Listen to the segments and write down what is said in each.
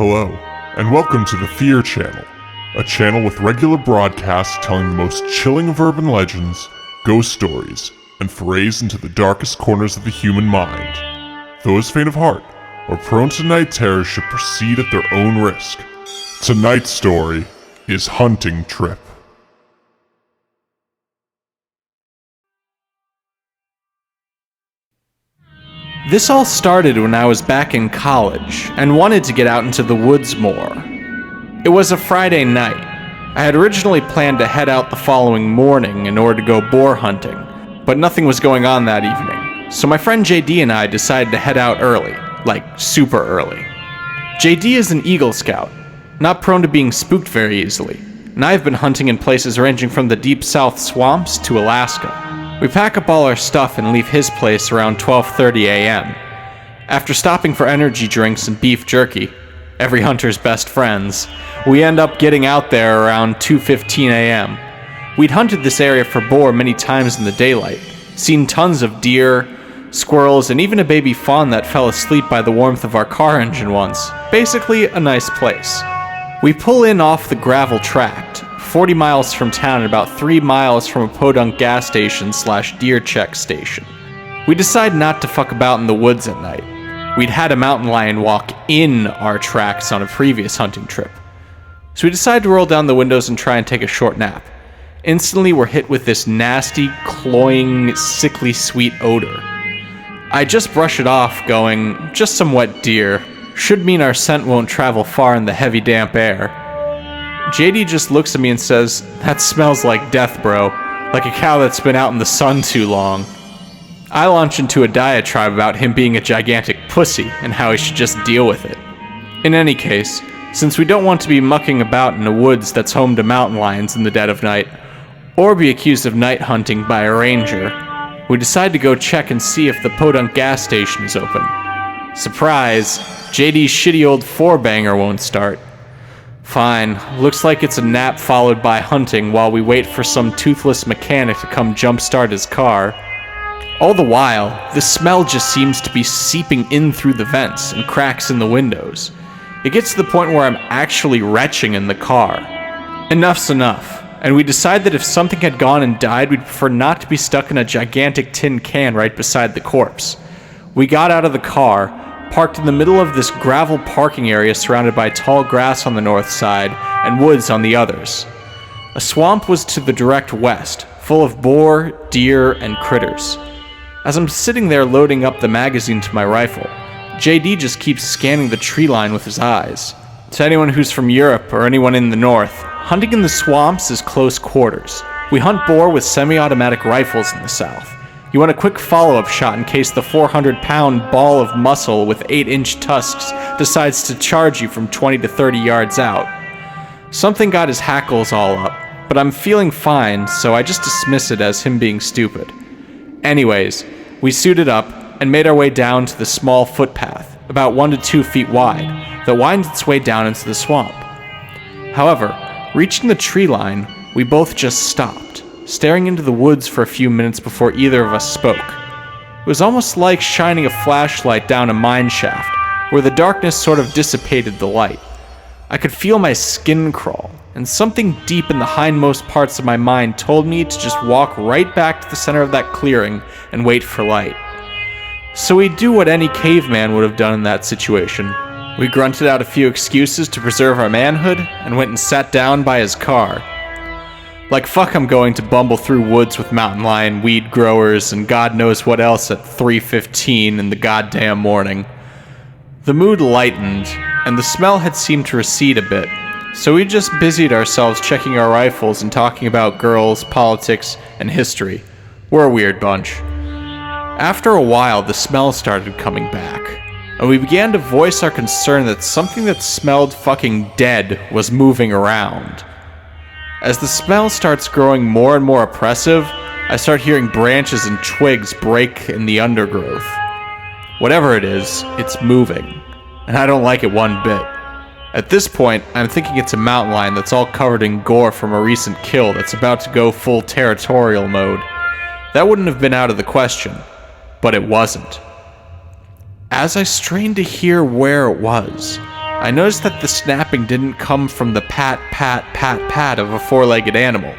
Hello, and welcome to the Fear Channel, a channel with regular broadcasts telling the most chilling of urban legends, ghost stories, and forays into the darkest corners of the human mind. Those faint of heart or prone to night terrors should proceed at their own risk. Tonight's story is Hunting Trip. This all started when I was back in college and wanted to get out into the woods more. It was a Friday night. I had originally planned to head out the following morning in order to go boar hunting, but nothing was going on that evening. So my friend JD and I decided to head out early, like super early. JD is an Eagle Scout, not prone to being spooked very easily, and I've been hunting in places ranging from the deep south swamps to Alaska. We pack up all our stuff and leave his place around 12:30 a.m. After stopping for energy drinks and beef jerky, every hunter's best friends, we end up getting out there around 2:15 a.m. We'd hunted this area for boar many times in the daylight, seen tons of deer, squirrels, and even a baby fawn that fell asleep by the warmth of our car engine once. Basically, a nice place. We pull in off the gravel tract, 40 miles from town and about 3 miles from a podunk gas station / deer check station. We decide not to fuck about in the woods at night. We'd had a mountain lion walk in our tracks on a previous hunting trip. So we decide to roll down the windows and try and take a short nap. Instantly we're hit with this nasty, cloying, sickly sweet odor. I just brush it off going, just some wet deer. Should mean our scent won't travel far in the heavy damp air. JD just looks at me and says, "That smells like death, bro. Like a cow that's been out in the sun too long." I launch into a diatribe about him being a gigantic pussy and how he should just deal with it. In any case, since we don't want to be mucking about in a woods that's home to mountain lions in the dead of night, or be accused of night hunting by a ranger, we decide to go check and see if the podunk gas station is open. Surprise, JD's shitty old 4-banger won't start. Fine, looks like it's a nap followed by hunting while we wait for some toothless mechanic to come jumpstart his car. All the while, the smell just seems to be seeping in through the vents and cracks in the windows. It gets to the point where I'm actually retching in the car. Enough's enough, and we decide that if something had gone and died, we'd prefer not to be stuck in a gigantic tin can right beside the corpse. We got out of the car, parked in the middle of this gravel parking area surrounded by tall grass on the north side and woods on the others. A swamp was to the direct west, full of boar, deer, and critters. As I'm sitting there loading up the magazine to my rifle, JD just keeps scanning the tree line with his eyes. To anyone who's from Europe or anyone in the north, hunting in the swamps is close quarters. We hunt boar with semi-automatic rifles in the south. You want a quick follow-up shot in case the 400-pound ball of muscle with 8-inch tusks decides to charge you from 20 to 30 yards out. Something got his hackles all up, but I'm feeling fine, so I just dismiss it as him being stupid. Anyways, we suited up and made our way down to the small footpath, about 1 to 2 feet wide, that winds its way down into the swamp. However, reaching the tree line, we both just stopped, staring into the woods for a few minutes before either of us spoke. It was almost like shining a flashlight down a mine shaft, where the darkness sort of dissipated the light. I could feel my skin crawl, and something deep in the hindmost parts of my mind told me to just walk right back to the center of that clearing and wait for light. So we do what any caveman would have done in that situation. We grunted out a few excuses to preserve our manhood and went and sat down by his car. Like fuck I'm going to bumble through woods with mountain lion weed growers and God knows what else at 3:15 in the goddamn morning. The mood lightened, and the smell had seemed to recede a bit, so we just busied ourselves checking our rifles and talking about girls, politics, and history. We're a weird bunch. After a while, the smell started coming back, and we began to voice our concern that something that smelled fucking dead was moving around. As the smell starts growing more and more oppressive, I start hearing branches and twigs break in the undergrowth. Whatever it is, it's moving, and I don't like it one bit. At this point, I'm thinking it's a mountain lion that's all covered in gore from a recent kill that's about to go full territorial mode. That wouldn't have been out of the question, but it wasn't. As I strained to hear where it was, I noticed that the snapping didn't come from the pat, pat, pat, pat of a four-legged animal.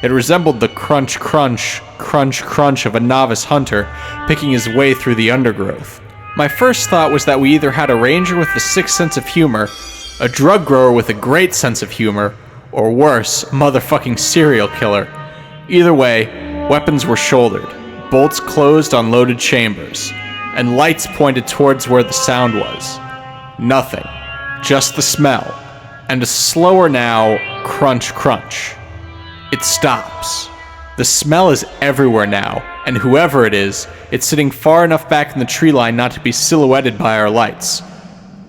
It resembled the crunch, crunch, crunch, crunch of a novice hunter picking his way through the undergrowth. My first thought was that we either had a ranger with a sick sense of humor, a drug grower with a great sense of humor, or worse, a motherfucking serial killer. Either way, weapons were shouldered, bolts closed on loaded chambers, and lights pointed towards where the sound was. Nothing. Just the smell, and a slower now crunch crunch. It stops. The smell is everywhere now, and whoever it is, it's sitting far enough back in the tree line not to be silhouetted by our lights.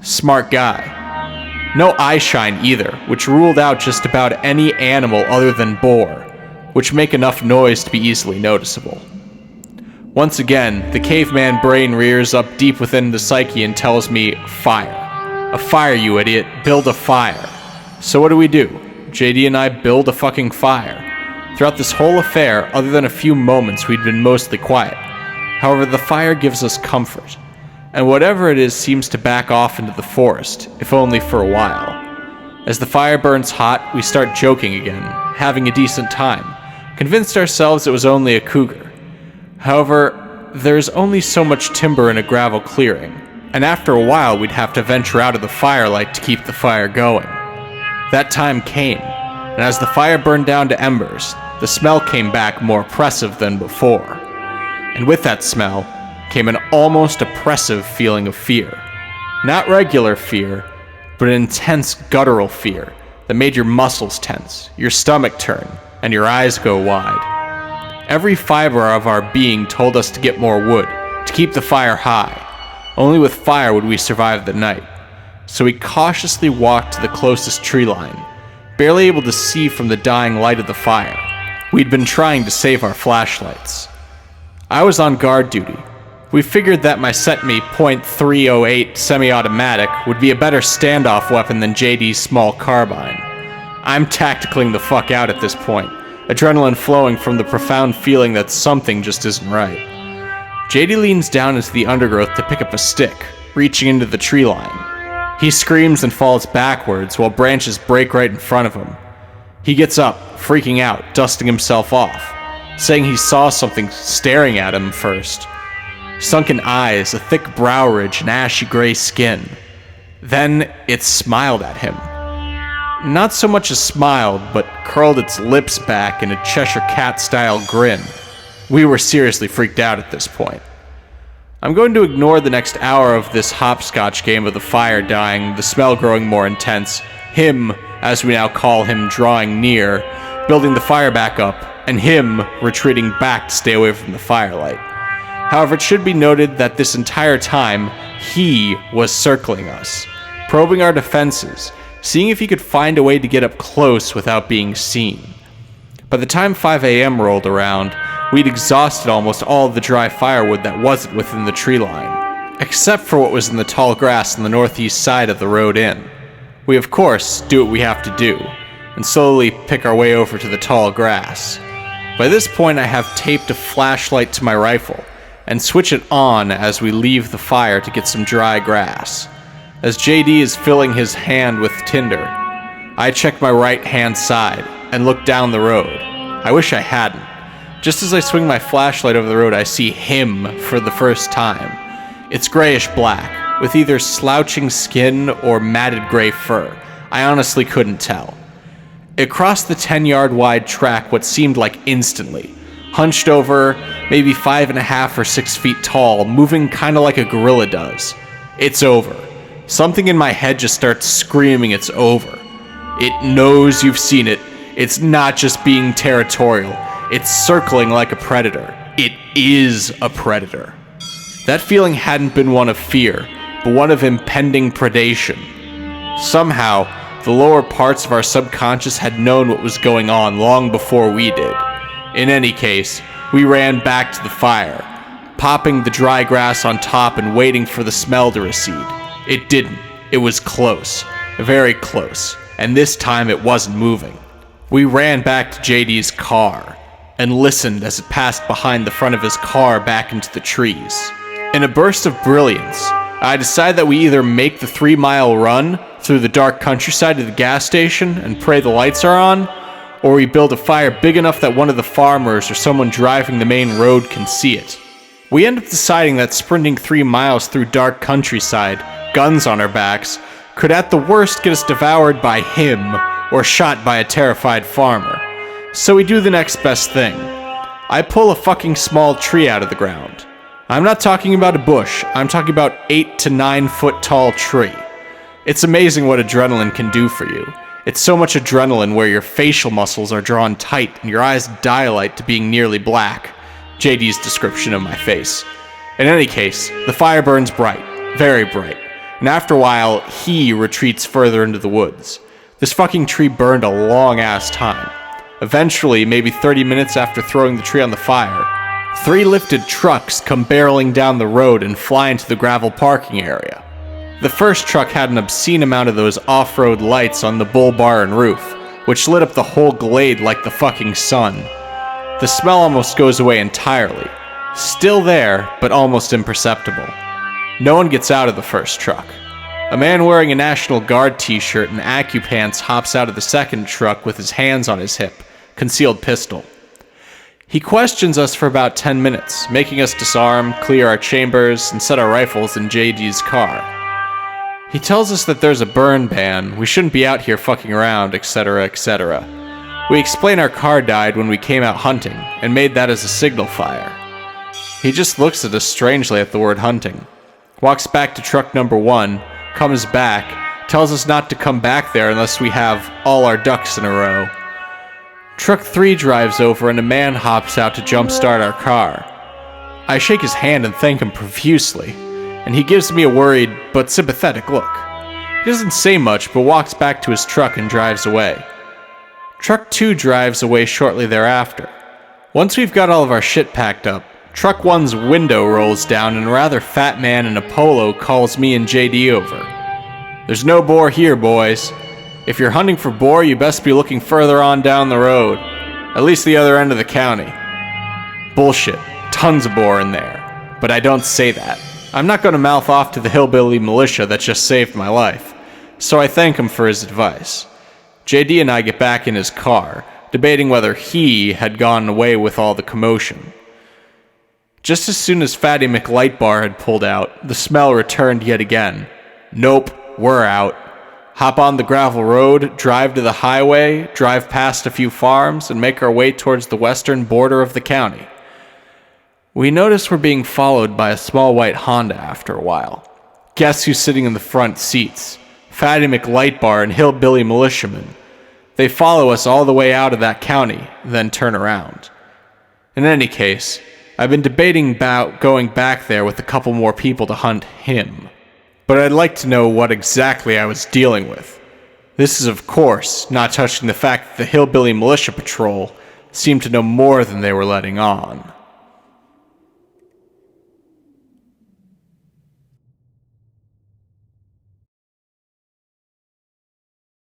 Smart guy. No eye shine either, which ruled out just about any animal other than boar, which make enough noise to be easily noticeable. Once again, the caveman brain rears up deep within the psyche and tells me, fire. A fire, you idiot. Build a fire. So what do? JD and I build a fucking fire. Throughout this whole affair, other than a few moments, we'd been mostly quiet. However, the fire gives us comfort, and whatever it is seems to back off into the forest, if only for a while. As the fire burns hot, we start joking again, having a decent time, convinced ourselves it was only a cougar. However, there's only so much timber in a gravel clearing, and after a while we'd have to venture out of the firelight to keep the fire going. That time came, and as the fire burned down to embers, the smell came back more oppressive than before. And with that smell came an almost oppressive feeling of fear. Not regular fear, but an intense guttural fear that made your muscles tense, your stomach turn, and your eyes go wide. Every fiber of our being told us to get more wood, to keep the fire high. Only with fire would we survive the night. So we cautiously walked to the closest tree line, barely able to see from the dying light of the fire. We'd been trying to save our flashlights. I was on guard duty. We figured that my sent-me .308 semi-automatic would be a better standoff weapon than JD's small carbine. I'm tacticaling the fuck out at this point, adrenaline flowing from the profound feeling that something just isn't right. JD leans down into the undergrowth to pick up a stick, reaching into the tree line. He screams and falls backwards while branches break right in front of him. He gets up, freaking out, dusting himself off, saying he saw something staring at him first. Sunken eyes, a thick brow ridge, and ashy gray skin. Then it smiled at him. Not so much as smiled, but curled its lips back in a Cheshire Cat-style grin. We were seriously freaked out at this point. I'm going to ignore the next hour of this hopscotch game of the fire dying, the smell growing more intense, him, as we now call him, drawing near, building the fire back up, and him retreating back to stay away from the firelight. However, it should be noted that this entire time, he was circling us, probing our defenses, seeing if he could find a way to get up close without being seen. By the time 5 a.m. rolled around, we'd exhausted almost all of the dry firewood that wasn't within the tree line, except for what was in the tall grass on the northeast side of the road in. We, of course, do what we have to do, and slowly pick our way over to the tall grass. By this point, I have taped a flashlight to my rifle, and switch it on as we leave the fire to get some dry grass. As JD is filling his hand with tinder, I check my right-hand side and look down the road. I wish I hadn't. Just as I swing my flashlight over the road, I see him for the first time. It's grayish-black, with either slouching skin or matted gray fur. I honestly couldn't tell. It crossed the 10-yard wide track what seemed like instantly, hunched over, maybe 5.5 or 6 feet tall, moving kinda like a gorilla does. It's over. Something in my head just starts screaming it's over. It knows you've seen it. It's not just being territorial. It's circling like a predator. It is a predator. That feeling hadn't been one of fear, but one of impending predation. Somehow, the lower parts of our subconscious had known what was going on long before we did. In any case, we ran back to the fire, popping the dry grass on top and waiting for the smell to recede. It didn't. It was close. Very close. And this time it wasn't moving. We ran back to JD's car and listened as it passed behind the front of his car back into the trees. In a burst of brilliance, I decide that we either make the 3-mile run through the dark countryside to the gas station and pray the lights are on, or we build a fire big enough that one of the farmers or someone driving the main road can see it. We end up deciding that sprinting 3 miles through dark countryside, guns on our backs, could at the worst get us devoured by him or shot by a terrified farmer. So we do the next best thing. I pull a fucking small tree out of the ground. I'm not talking about a bush, I'm talking about 8 to 9 foot tall tree. It's amazing what adrenaline can do for you. It's so much adrenaline where your facial muscles are drawn tight and your eyes dilate to being nearly black. JD's description of my face. In any case, the fire burns bright, very bright, and after a while, he retreats further into the woods. This fucking tree burned a long ass time. Eventually, maybe 30 minutes after throwing the tree on the fire, 3 lifted trucks come barreling down the road and fly into the gravel parking area. The first truck had an obscene amount of those off-road lights on the bull barn roof, which lit up the whole glade like the fucking sun. The smell almost goes away entirely. Still there, but almost imperceptible. No one gets out of the first truck. A man wearing a National Guard t-shirt and AccuPants hops out of the second truck with his hands on his hip, concealed pistol. He questions us for about 10 minutes, making us disarm, clear our chambers, and set our rifles in JD's car. He tells us that there's a burn ban, we shouldn't be out here fucking around, etc., etc. We explain our car died when we came out hunting, and made that as a signal fire. He just looks at us strangely at the word hunting, walks back to truck number 1, comes back, tells us not to come back there unless we have all our ducks in a row. Truck 3 drives over and a man hops out to jumpstart our car. I shake his hand and thank him profusely, and he gives me a worried but sympathetic look. He doesn't say much but walks back to his truck and drives away. Truck 2 drives away shortly thereafter. Once we've got all of our shit packed up, Truck 1's window rolls down and a rather fat man in a polo calls me and JD over. "There's no boar here, boys. If you're hunting for boar, you best be looking further on down the road. At least the other end of the county." Bullshit. Tons of boar in there. But I don't say that. I'm not going to mouth off to the hillbilly militia that just saved my life. So I thank him for his advice. JD and I get back in his car, debating whether he had gone away with all the commotion. Just as soon as Fatty McLightbar had pulled out, the smell returned yet again. Nope, we're out. Hop on the gravel road, drive to the highway, drive past a few farms, and make our way towards the western border of the county. We notice we're being followed by a small white Honda after a while. Guess who's sitting in the front seats? Fatty McLightbar and hillbilly militiamen. They follow us all the way out of that county, then turn around. In any case, I've been debating about going back there with a couple more people to hunt him. But I'd like to know what exactly I was dealing with. This is, of course, not touching the fact that the hillbilly militia patrol seemed to know more than they were letting on.